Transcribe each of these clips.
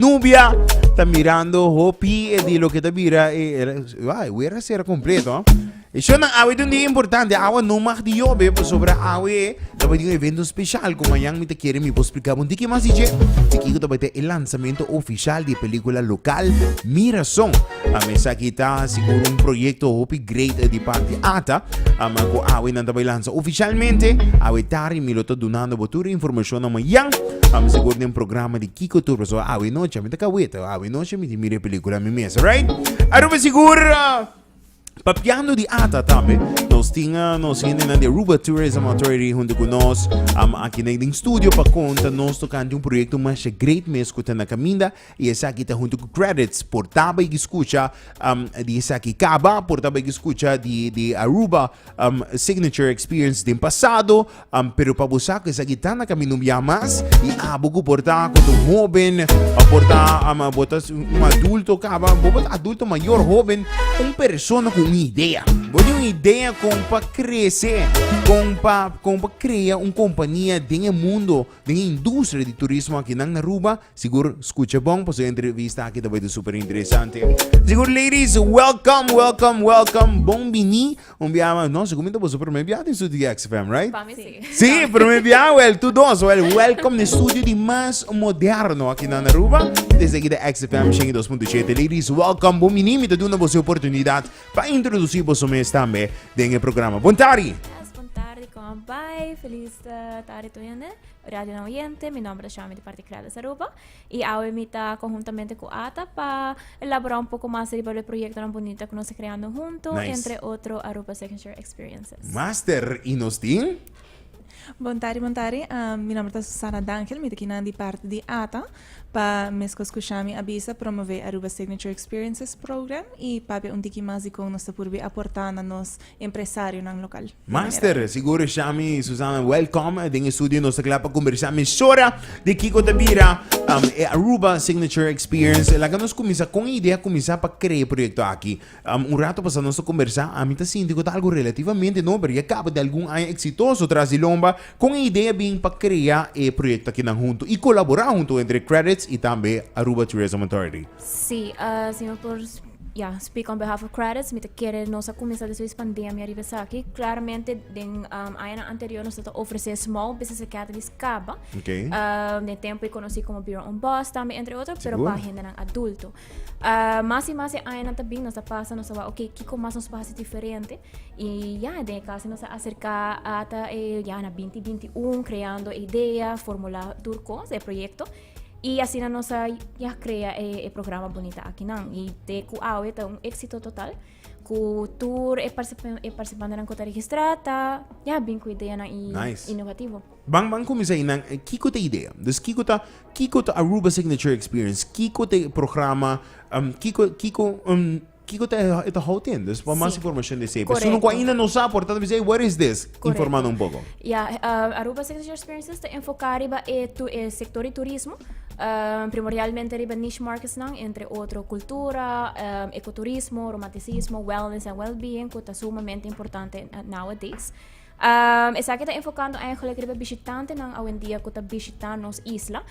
Nubia está mirando Hopi di lo que te mira voy a hacer completo. Isso na awe dun di importante, awa no mak di yobe sobre awe, dapat yung evento special kung mayang mi te quiere mi po explicar un tiki mas dice, tiki ko dapat el lanzamiento oficial de película local Mirasong. Mesa kita siguro un proyecto Hopi great di parte ata, ko awe nang dapat lanza oficialmente, awe tari miloto dunando botura informasyon ng mayang, siguro ng programa di Kiko Tour, so awe noche, mi te kawita, awe noche mi te mire película mi mesa, right? Ano ba siguro? Papiando di ata tabi, nos hindi na di Aruba Tourism Authority junto con nos, aqui na ding studio pa conta nos tocando um projeto mais great me escuta na caminda e essa aqui tá junto com credits por taba e escucha di essa aqui kaba por taba e escucha di Aruba signature experience din passado, pero pa busa que essa aqui tá na caminho mas e abugo porta com um jovem, porta botas um adulto kaba, bota adulto maior jovem, persona com ideia. Vou ter uma ideia com para crescer, com para criar uma companhia dentro do mundo, dentro da indústria de turismo aqui na Aruba. Seguro, escuta bom, para sua entrevista aqui também é super interessante. Seguro, ladies, welcome. Bom bini. Biama, nossa, como você para me enviar em estúdio XFM, right? Para mim, sim. Sim, para me enviar, welcome no estúdio de mais moderno aqui na Aruba. Desde aqui da XFM, Xing 2.7. Ladies, welcome. Bom bini, me dando você oportunidade para introduzir você mesmo também dentro do programa. Bom tarde. Bom tarde, como vai? Feliz tarde toyane. Radio na oyente, mi nombre es Shami de Parte Creada Aruba y ahora invita conjuntamente con ATA para elaborar un poco más sobre el proyecto tan bonito que nos está creando juntos, nice. Entre otros Aruba Signature Experiences. Master Inostin. Bom tarde. Mi nombre es Susana Dankel, mi tequinan de parte de ATA, para me escuchar avisa promover Aruba Signature Experiences Program y para un tiki más y con nuestra purbi aportando a nos empresarios en local. Master, seguro Shami, Susana, welcome. Den estudio nos para conversar misora de Kiko Tabira, Aruba Signature Experience. La que nos comienza con idea, comienza para crear proyecto aquí. Un rato pasando nos conversar, a mí te siento que algo relativamente no, pero ya acaba de algún año exitoso tras de lomba, con idea bien para crear proyecto aquí junto y colaborar junto entre Credits y también Aruba Tourism Authority. Sí, señor, por speak on behalf of Credits, me quiere nos começar a expandir a minha aqui. Claramente, den ano anterior nos oferecer Small Business Academy Caba. Okay. No tempo eu conheci como Bureau on Boss também, entre outros, pero para gente ng adulto. Mas ano também nos passa, nos va, okay, que como nos passa diferente. E de casa nos acerca até na 2021, criando ideia, formula turcos de projeto. E assim nós já cria o programa bonita aqui não e de que é um êxito total com tour e participando na conta registrada já bem com ideia na nice. Inovativo. Bang começa aí na Kiko te ideia. Dus Kiko ta Aruba Signature Experience. Kiko te programa Kiko te houten, dus para mais informação de sempre. Se não ainda não sabe, portanto, dizer what is this? Correcto. Informando um pouco. Aruba Signature Experiences está enfocada em sector de turismo, primordialmente riba niche markets nang, entre outro cultura, ecoturismo, romanticismo, wellness and well-being, que está sumamente importante nowadays. Essa aqui está enfocando eigenlijk riba visitante nang awendia que está visitando nos isla,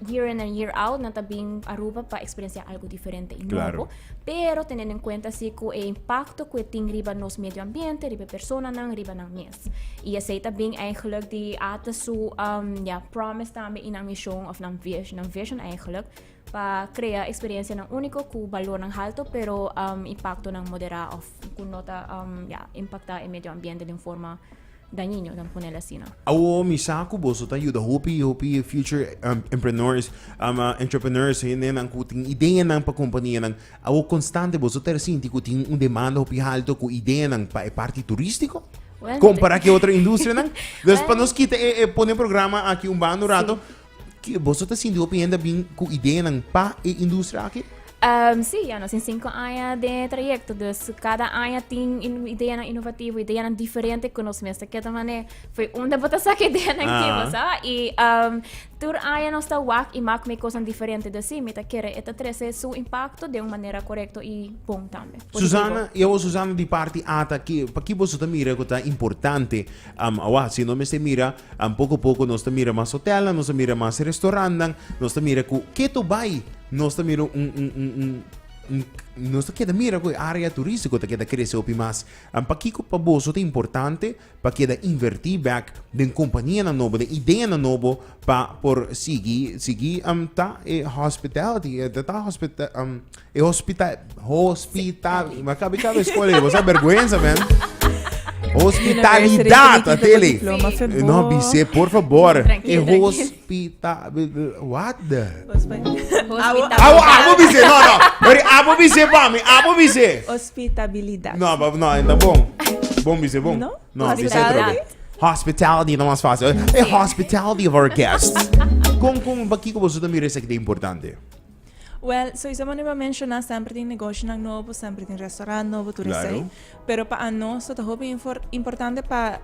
year in and year out, na tabing Aruba para experienciar algo diferente e novo. Pero teniendo en cuenta si que el impacto que tiene riba nos medio ambiente, riba persona nang, riba nang mes. Y ese también eigenlijk die ate su promise también in ang mission of nang vision eigenlijk para crear experiencia nang único ku valor nang alto pero impacto nang moderado of kun nota impacta el medio ambiente de forma dañino dan ponerla así, ¿no? Awo misako boso ta yuda hopi future entrepreneurs hindi nang kuting ideya ng pagkumpanya ng awo constante boso ter sinti kuting un demanda hopi alto ku ideya ng parte turístico. Well, compara que outra indústria nang. Después para nos kita pone programa aqui bando rato. Que boso ta sinti hopi enda bing ku ideya ng indústria aqui. Sí, ya nos en 5 años de trayecto, dus cada año tiene idea innovativa, idea diferente que nos mesta que también fue una botasa que idea activa, ¿sabes? Y tur año nos está wak y mac me cosas diferentes, dus sí, me ta quiere esta trece su impacto de una manera correcta y bom también. Susana, eu Susana di parte ata que para que você mira que tá importante se não me se mira pouco a pouco nós mira mais hotel, nós mira mais restaurante, nós mira que tu vai, nós mira nós queda mira com área turística que queda crescer o mais para que para bolso é importante para que invertir back de companhia na nova, de ideia na nova para por seguir tá hospitality tá hospital mas cabe escolher você vergonha man. Hospitalidade, Ateli. Não, Bisse, por favor. Tranquilo. Hospital. What the? Hospital. Bisse, não. Abo Bisse, vamos. Abo Bisse. Hospitabilidade. Não, tá bom. Bom, Bisse, bom. Não? Não, Bisse, Hospitalidade. Hospitality não é mais fácil. É hospitality of our guests. Como baki ko ba sa tamira sa que é importante? Well, so isa mo na mencionar sempre tem negócio ng novo, sempre tem restaurante novo, tu Claro. sei. Pero para nós, ito hope importante para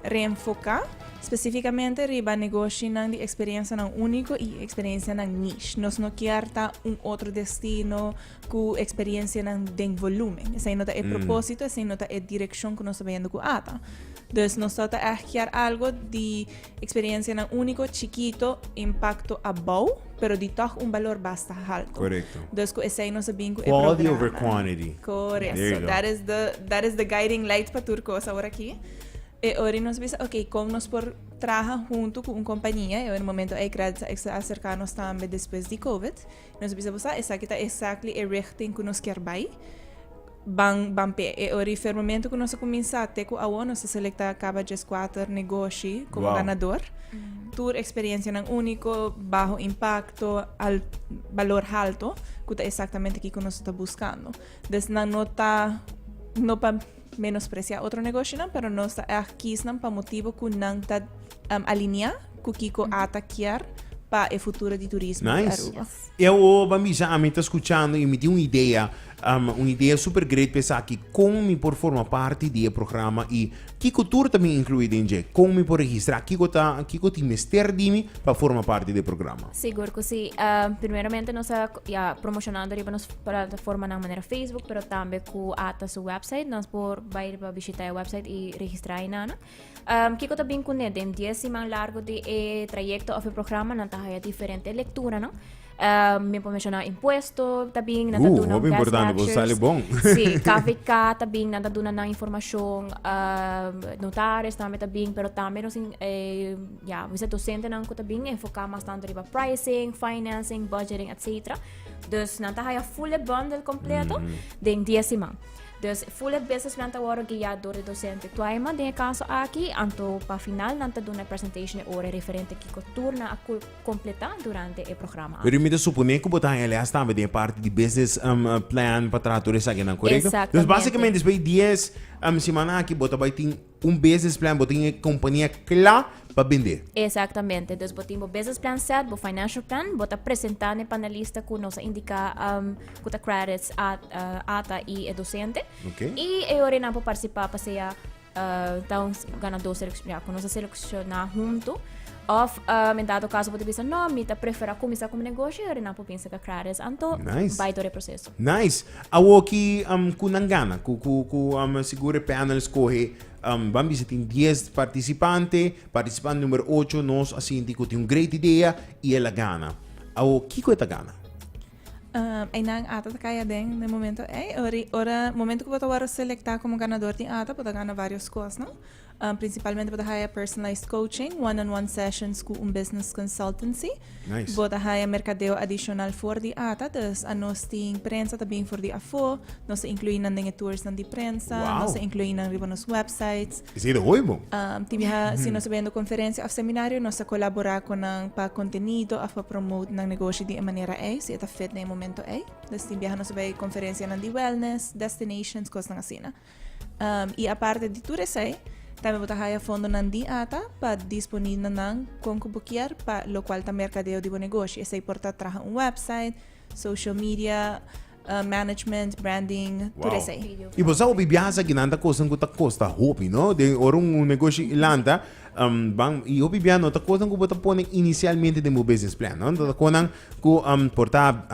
reenfocar especificamente riba negócio ng di experiência ng único e experiência ng niche. Nós não querta outro destino com experiência ng deng volume. Essa nota é propósito, essa nota é direção que nós sabendo com ata. Dus nós só tá quer algo de experiência ng único, chiquito, impacto abaw, pero di toch valor basta alto. Correcto. Dus ko essa nós sabendo ko Quality over quantity. Correct. There you So go. that is the guiding light para turco ahora aqui. E ora nós visa, ok, como nós por trabalhar junto com uma companhia, e no momento é graças a acercar-nos também depois de COVID, nós visa você, essa que está exactly a richting que nós quer vai. Bang pe e ori fermamento que nós começar até com a ONU nós selecta acaba de 4 negócio como Wow. ganador. Tour experiência ng único, bajo impacto, valor alto, que é exatamente aqui que nós está buscando. Des não no pa menospreciar outro negócio não, pero nós está aqui não para motivo que não está alinhar com Kiko ataquear para o futuro de turismo de Nice. Aruba. Eu, Bambisa, a mim está escutando e me deu uma ideia super grande pensar que como me por formar parte do programa e que cultura também incluída em Jack, como me por registrar, que te mester de mim para formar parte do programa. Seguro que sí. Primeramente nos ya promocionando riba nos plataforma na maneira Facebook, pero também com ata su website, nos por vai visitar o website e registrar nana. Kiko também com né, den 10 man largo de trayecto of o programa, não tá diferente lectura, não? Me pode mencionar imposto, também nada duna Muito importante, você sale bom. Sim, KVK também nada duna na informação, notários também, pero também nos você docente não que também enfocar mais tanto riba pricing, financing, budgeting, etc. Dus nanta haya full bundle completo den 10 man. Dus full business plan tawaro guiado door de docente. Tuaima de caso aqui, anto pa final nanta duna presentation ore referente que turna a completar durante o programa. Pero me supone que botar aliás também de parte de business plan para tratar isso aqui, não correto? Exatamente. Então, basicamente, depois de 10 semanas aqui, botar vai ter business plan, botar uma companhia clara para vender. Exatamente. Dus botimos business plan set, bo financial plan, bota apresentar ne panelista que nos indica kuta credits ata e docente. Ok. E eu orena para participar para ser então ganador selecionar, que nós selecionar junto. Of, em dado caso, pode pensar, não, me prefere começar como negócio, eu não penso que credits, então Nice. vai todo o processo. Nice. Awo aqui kunangana, segura panel escorre, vamos dizer, tem 10 participantes, participante número 8, nós assim, tem uma grande ideia e ela gana. Awo, que coisa gana? Ay nang ata kaya din no momento ora momento que eu selectar como ganador de ata pode ganhar várias coisas não principalmente pode hire personalized coaching one-on-one sessions com business consultancy Nice. pode hire mercadeo adicional for de ata dus a nós tem prensa também for de afo nós incluir nan dinge tours nan de prensa Wow. nós incluir nan riba nos websites Isso é de hoje, Tibiha, se nós sabendo conferência ou seminário, nós colaborar com ang pa conteúdo a pa promote ng negócio de maneira se ita fit na momento Dus tibiha nós sabay conferência ng de wellness, destinations, coisas ng asina. E a parte de tudo isso também bota haya fundo ng di ata pa disponível ng kung kubukiar pa lo cual ta mercadeo de bo negócio. Essa importa traha website, social media, management, branding, Wow. tudo isso. E você ouve biasa que nanda coisa que custa hopi, não? De um negócio ilanta, bang e hopi biasa não tá coisa que você põe inicialmente de meu business plan, não? Tá coisa que portar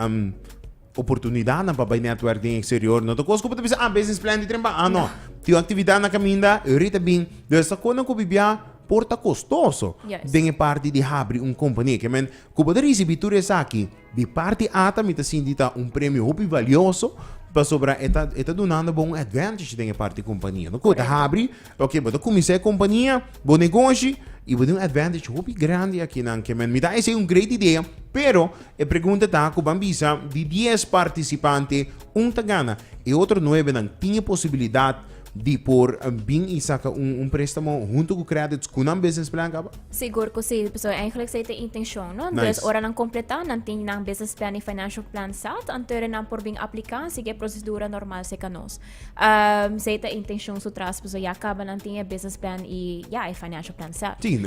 oportunidade na para networking exterior, não? Tá coisa que você pensa business plan de trempa, não. Tio atividade na caminda, rita bem, dessa coisa que biasa porta costoso. Yes. Den parte de abrir companhia. Que men, kubo receber tudo isso aqui, de parte ata, me tá sindita prêmio hopi valioso, para sobra, eta donando bom advantage den parte companhia. No kuta abrir, ok, bota comecei a companhia, bom negócio, e vou dar advantage hopi grande aqui nan, que men, me dá essa grande ideia, pero, a pergunta tá, com bambisa, de 10 participantes, tá gana, e outro 9 não tinha possibilidade de por bem e saca préstamo junto com credits com um business plan kaba? Siguro ko si so eigenlijk sa ita intensyon no. Nice. Nice. Ora nang kompleta nanting nang business plan ni financial plan sat antere nang por bing aplikan sige prosedura normal sa kanos. Sa ita intensyon so tras so yakaba nanting business plan i financial plan sat. Sim,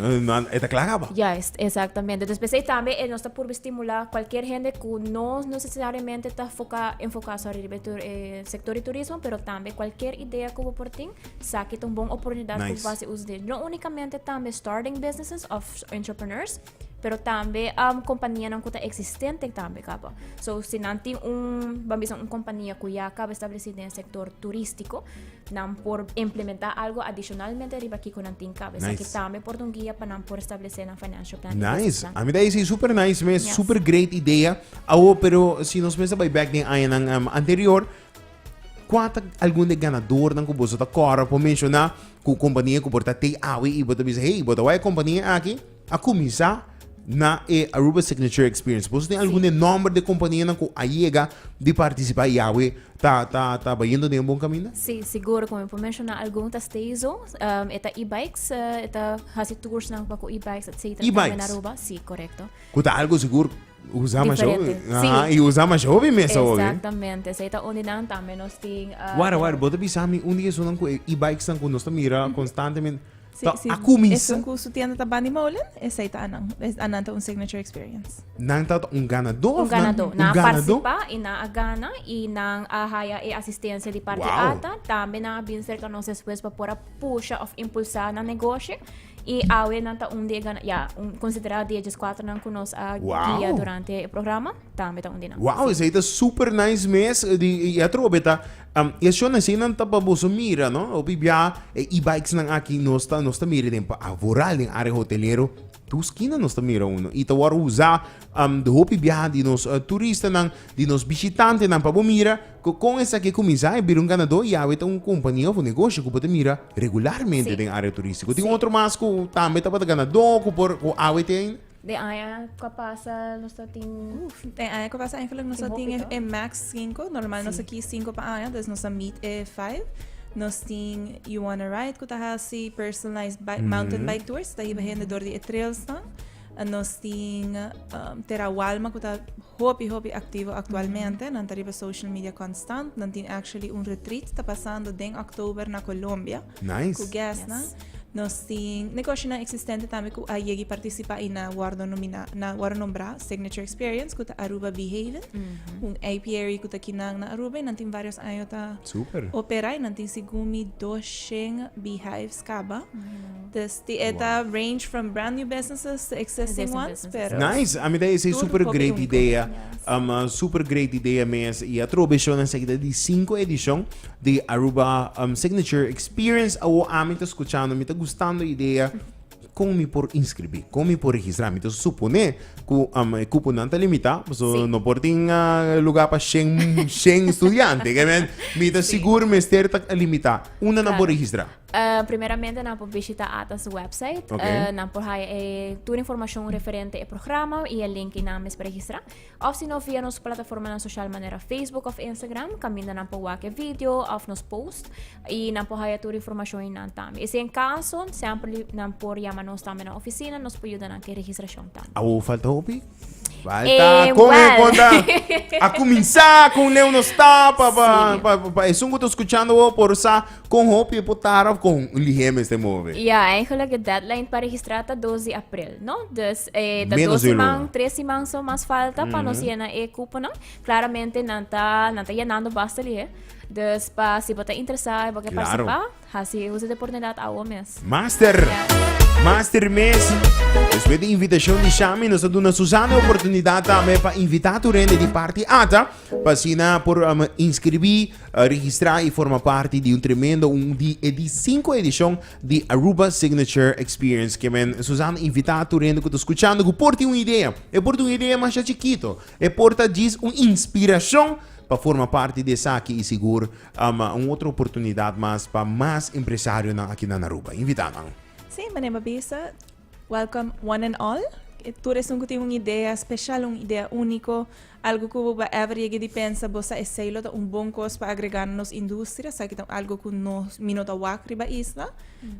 é claro ba? Yes, exactamente. Después ahí también nos está por estimular cualquier gente que no necesariamente está enfocada sobre el sector de turismo, pero también cualquier idea que por ti, saque una buena oportunidad Nice. que vas a usar. No únicamente también starting businesses of entrepreneurs, pero también compañía não que existente también capa. So si nanti vamos a compañía que ya acaba establecida en el sector turístico, nan por implementar algo adicionalmente arriba aquí con nanti cabeza Nice. que también por un guía para nan por establecer un financial plan. Nice. A mim daí é super nice, mas super great ideia. Pero se nós pensamos back din ay ng anterior, quanto algum de ganador ng kubo sa cora po mencionar ku companhia ku porta te awi e bota bisa hey bota why companhia aqui a começar na Aruba Signature Experience. Você tem algum nome de companhia na ku ayega de participar e awi tá bayendo de bom caminho? Sí, seguro, como eu mencionar algumas teizo, eta e-bikes, eta hasi tours ng pako e-bikes at etc. E-bikes? Na Aruba, sí, correcto. Kuta algo seguro usar mais Diferente. jovem. E usar mais jovem mesmo, okay? Exactamente. Sa ita uni nang tame nos ting Wara, bota bisa mi undi que sonan ku e-bikes nang ku nós mira constantemente. Sí, Ta sí. a começar Kung gusto tiyan na tabani molen, esa ita anang un signature experience. nang ganador. un ganador. Na ganador. participa e na agana e nang ahaya e assistência de parte Wow. ata. Também na bin cerca nos después para pora puxa of impulsar na negócio. E awe nanta dia gana, considerado dia 14 nang kunos a Wow. guia durante o programa. Também tá nang. Wow, isso aí tá super nice mes de e atro beta isso na cena tá para você mira, no? O bibia e-bikes nang aqui nós tá mira tempo a voral em área hoteleiro. Tu esquina nós tá mira uno. E tá war usar de hopi bia de nos turista nang de nos visitante nang para mira com essa que começar e vir ganador e awe tá companhia ou negócio que pode mira regularmente Sim. em área turística. Tem Sim. outro mais que também tá para ganador que por awe tem. De aya kapasa nos ting Tem aya ko basta eigenlijk nos Tem ting hopi e max 5, normal nos Sim. aqui 5 pa aya, dus nos meet e 5. Nos ting you wanna ride ko tahasi personalized mountain bike tours, tahi bahende door die trails na. Nos ting terawalma ko ta hopi activo actualmente, nan tariba social media constant, nan ting actually un retreat ta pasando den October na Colombia. Nice. Ku guest na. Nos ting negosyo na existente tami ku ayegi participa na wardo nombra signature experience ku ta Aruba Behaven. Un apiary ku ta kinang na Aruba nanting varios ayo ta Super. operai nanting sigumi dosheng beehives kaba. Des ti eta range from brand new businesses to existing Existing ones, businesses. pero Nice. A minha ideia é Tudo super pouco great único. ideia. Yes. Super great ideia mesmo. E a trobeção na seguida de 5 edição de Aruba Signature Experience. O amin tá escutando, me tá gostando a ideia. Como me por inscrever, como me por registrar. Me tá supone que cupo não tá limitado. So, Sim. não por ter lugar para 100 estudiantes. Me tá seguro me ter tá limitado. Uma não Claro. por registrar. Primeramente, na po visita atas website. Okay. Na po haya toda informação referente ao programa e o link na mes para registrar. Of se não via nos plataforma na social maneira Facebook ou Instagram, caminha na po wake video of nos post e na po haya toda informação em tami. E se em caso, sempre na por yama nos tami na oficina, nos po ayuda na que registração tam. Falta hopi? Falta conta a começar com o Leo não está é um que estou escutando por sa com hope putar com o Lihem este move. Ja, eigenlijk de deadline para registrar está 12 april, no? Dus da Menos 12 de mang, uno. 13 mang são mais falta para nós llenar e cupo não. Claramente não tá llenando basta ali. Dus pa se você interessar e você Claro. participar, assim usa a oportunidade ao mês. Master mês. Después de invitação de chame, nós damos uma Susana oportunidade também para invitar o rende de parte ata, para assinar por inscrever, registrar e formar parte de tremendo de 5 edição de Aruba Signature Experience. Que men Susana invitar o rende que estou escutando, que porte uma ideia. É porte uma ideia mais chiquito. É porta diz uma inspiração para formar parte dessa aqui e seguro uma outra oportunidade mais para mais empresário aqui na Aruba. Invitando. Sim, meu nome é Bisa. Welcome one and all. Tu eres uma ideia especial, uma ideia única, algo que você ever llegue de pensa, você é seilo um bom coisa para agregar nas indústrias, sabe que algo que nos minuto wakri ba isla,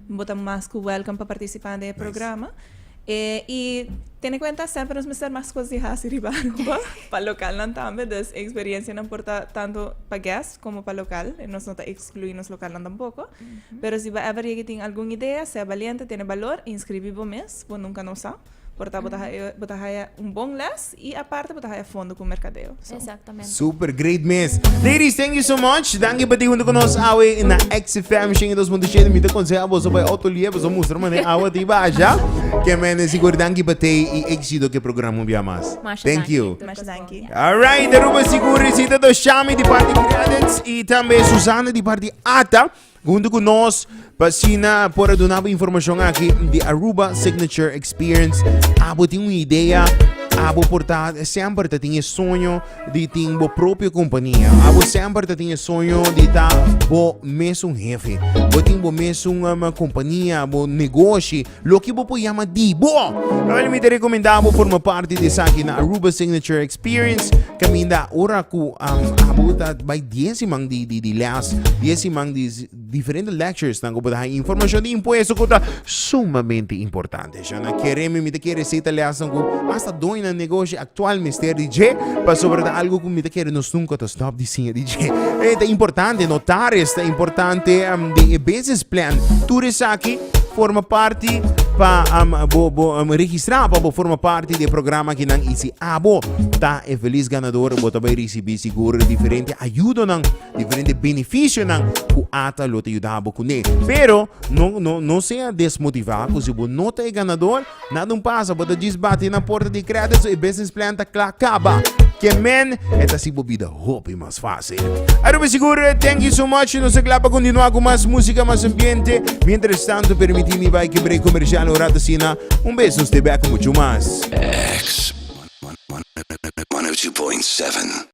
bota mais que welcome para participar do programa. E tem em conta sempre nos meter mais coisas de raça e para local não também, das experiência não importa tanto para guest como para local, nós não está excluindo nos local não tampouco, pero se vai ever llegue tem alguma ideia, seja valiente, tem valor, inscreve-vos mês, você nunca não sabe. Portanto, botar bom les e a parte botar fundo com o mercadeo. So. Exatamente. Super great miss. Ladies, thank you so much. Danke pati junto conosco awe na XFM Shingi 2.7 mita konseha bo so by autolie bo so mostra mane awe di baja. Que men siguro danke pati e exito que programa via mas. Thank you. Mas danke. Alright, Aruba siguro recita do Shami di parte Credits e também Susana di parte Ata. Junto conosco, pasina por donar informação aqui de Aruba Signature Experience. Abo tem uma ideia, abo portar sempre tem sonho de ter uma própria companhia. Abo sempre tem sonho de estar bo mesmo jefe. Bo tem bo mesmo uma companhia, bo negócio, lo que bo chama de bo. Eu me recomendava formar parte dessa aqui na Aruba Signature Experience. Caminda ora ku abo tá by 10 mang de las, 10 mang de diferentes lectures na kubo dahay informação de imposto que tá sumamente importante. Já na queremos me querer receita leas ng basta doin na negócio atual Mr. DJ para sobre algo que me querer nos nunca to stop de sim DJ. É importante notar, é importante de business plan. Tu aqui forma parte para registrar para formar parte do programa que não esse abo tá é feliz ganador bota vai receber seguro diferente ajuda não diferente benefício não que ata lo te ajudava com ele pero não seja desmotivado se você não é ganador nada passa bota desbate na porta de crédito e business plan tá acaba que men esta si vida hope mais fácil. Aruba seguro, thank you so much. Nos aclapa continuar com mais música, mais ambiente. Mientras tanto, permitir-me vai que break comercial o rato sina. Beso, nos te com muito mais. X 102.7